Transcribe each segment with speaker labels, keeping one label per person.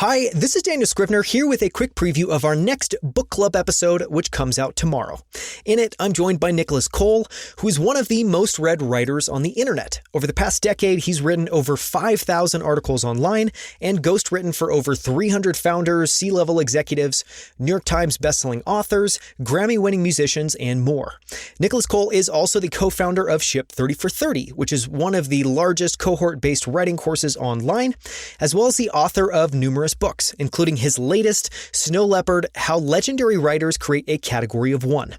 Speaker 1: Hi, this is Daniel Scrivner here with a quick preview of our next book club episode, which comes out tomorrow. In it, I'm joined by Nicolas Cole, who is one of the most read writers on the internet. Over the past decade, he's written over 5,000 articles online and ghostwritten for over 300 founders, C-level executives, New York Times bestselling authors, Grammy-winning musicians, and more. Nicolas Cole is also the co-founder of Ship 30 for 30, which is one of the largest cohort-based writing courses online, as well as the author of numerous books, including his latest, Snow Leopard, How Legendary Writers Create a Category of One.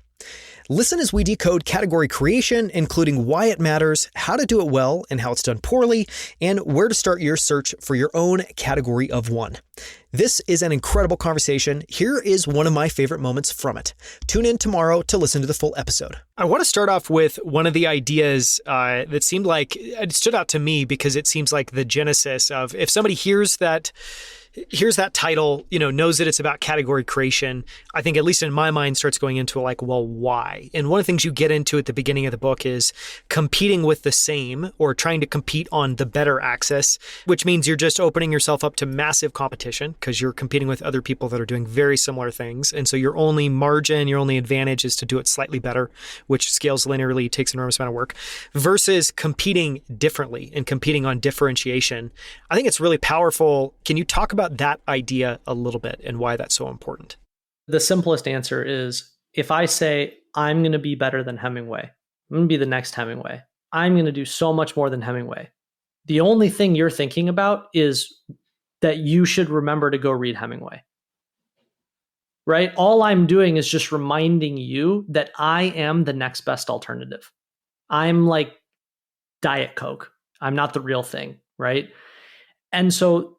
Speaker 1: Listen as we decode category creation, including why it matters, how to do it well and how it's done poorly, and where to start your search for your own category of one. This is an incredible conversation. Here is one of my favorite moments from it. Tune in tomorrow to listen to the full episode. I want to start off with one of the ideas that seemed like it stood out to me because it seems like the genesis of if somebody hears that title, knows that it's about category creation, I think at least in my mind starts going into like, well, why? And one of the things you get into at the beginning of the book is competing with the same or trying to compete on the better axis, which means you're just opening yourself up to massive competition because you're competing with other people that are doing very similar things. And so your only margin, your only advantage is to do it slightly better, which scales linearly, takes an enormous amount of work, versus competing differently and competing on differentiation. I think it's really powerful. Can you talk about that idea a little bit and why that's so important?
Speaker 2: The simplest answer is if I say, I'm going to be better than Hemingway, I'm going to be the next Hemingway, I'm going to do so much more than Hemingway. The only thing you're thinking about is that you should remember to go read Hemingway, right? All I'm doing is just reminding you that I am the next best alternative. I'm like Diet Coke. I'm not the real thing, right? And so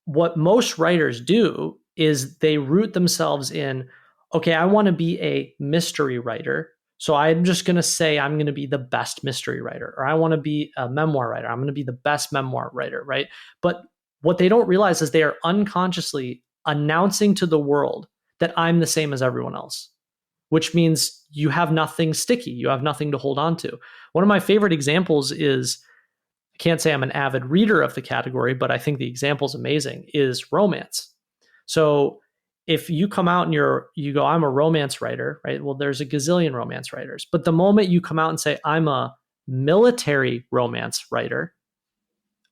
Speaker 2: what most writers do is they root themselves in, okay, I want to be a mystery writer. So I'm just going to say I'm going to be the best mystery writer, or I want to be a memoir writer. I'm going to be the best memoir writer, right? But what they don't realize is they are unconsciously announcing to the world that I'm the same as everyone else, which means you have nothing sticky. You have nothing to hold on to. One of my favorite examples is, I can't say I'm an avid reader of the category, but I think the example is amazing, is romance. So if you come out and you go, I'm a romance writer, right? Well, there's a gazillion romance writers. But the moment you come out and say, I'm a military romance writer,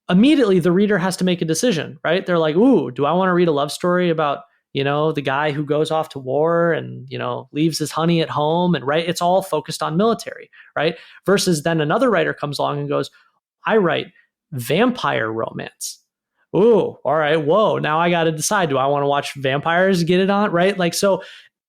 Speaker 2: immediately the reader has to make a decision, right? They're like, ooh, do I want to read a love story about, the guy who goes off to war and, leaves his honey at home, and right? It's all focused on military, right? Versus then another writer comes along and goes, I write vampire romance. Ooh, all right. Whoa. Now I got to decide, do I want to watch vampires get it on? Right. Like, so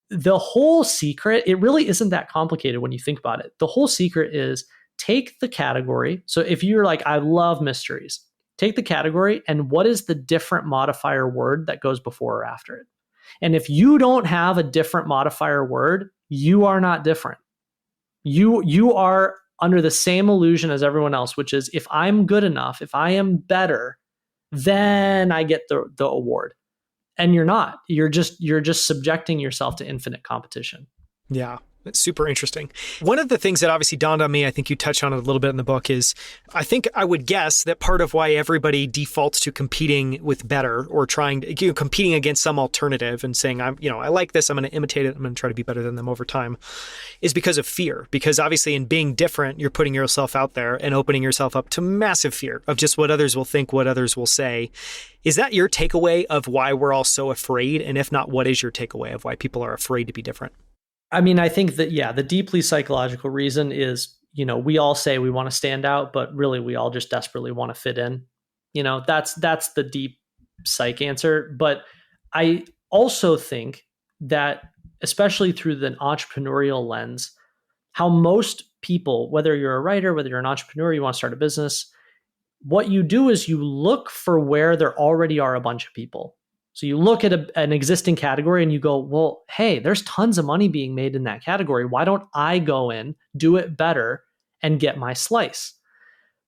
Speaker 2: the whole secret, it really isn't that complicated when you think about it. The whole secret is take the category. So if you're like, I love mysteries, take the category and what is the different modifier word that goes before or after it? And if you don't have a different modifier word, you are not different. You are under the same illusion as everyone else, which is if I'm good enough, if I am better, then I get the award. And you're not. You're just subjecting yourself to infinite competition.
Speaker 1: Yeah. It's super interesting. One of the things that obviously dawned on me, I think you touched on it a little bit in the book, is I think I would guess that part of why everybody defaults to competing with better or competing against some alternative and saying, I like this, I'm going to imitate it, I'm going to try to be better than them over time, is because of fear. Because obviously in being different, you're putting yourself out there and opening yourself up to massive fear of just what others will think, what others will say. Is that your takeaway of why we're all so afraid? And if not, what is your takeaway of why people are afraid to be different?
Speaker 2: I mean, I think that, the deeply psychological reason is, we all say we want to stand out, but really we all just desperately want to fit in. That's the deep psych answer. But I also think that, especially through the entrepreneurial lens, how most people, whether you're a writer, whether you're an entrepreneur, you want to start a business, what you do is you look for where there already are a bunch of people. So you look at an existing category and you go, well, hey, there's tons of money being made in that category. Why don't I go in, do it better, and get my slice?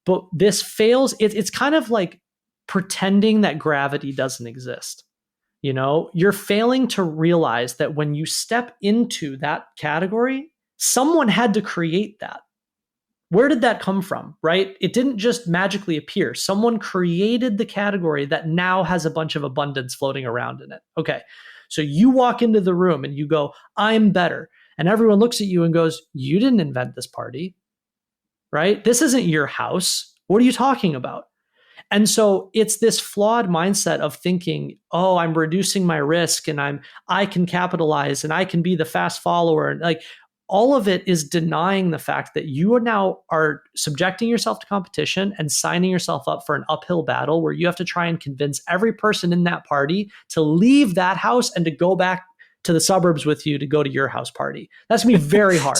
Speaker 2: But this fails. It's kind of like pretending that gravity doesn't exist. You're failing to realize that when you step into that category, someone had to create that. Where did that come from, right? It didn't just magically appear. Someone created the category that now has a bunch of abundance floating around in it. Okay. So you walk into the room and you go, I'm better. And everyone looks at you and goes, you didn't invent this party, right? This isn't your house. What are you talking about? And so it's this flawed mindset of thinking, oh, I'm reducing my risk and I can capitalize and I can be the fast follower. And like all of it is denying the fact that you are subjecting yourself to competition and signing yourself up for an uphill battle where you have to try and convince every person in that party to leave that house and to go back to the suburbs with you to go to your house party. That's going to be very hard.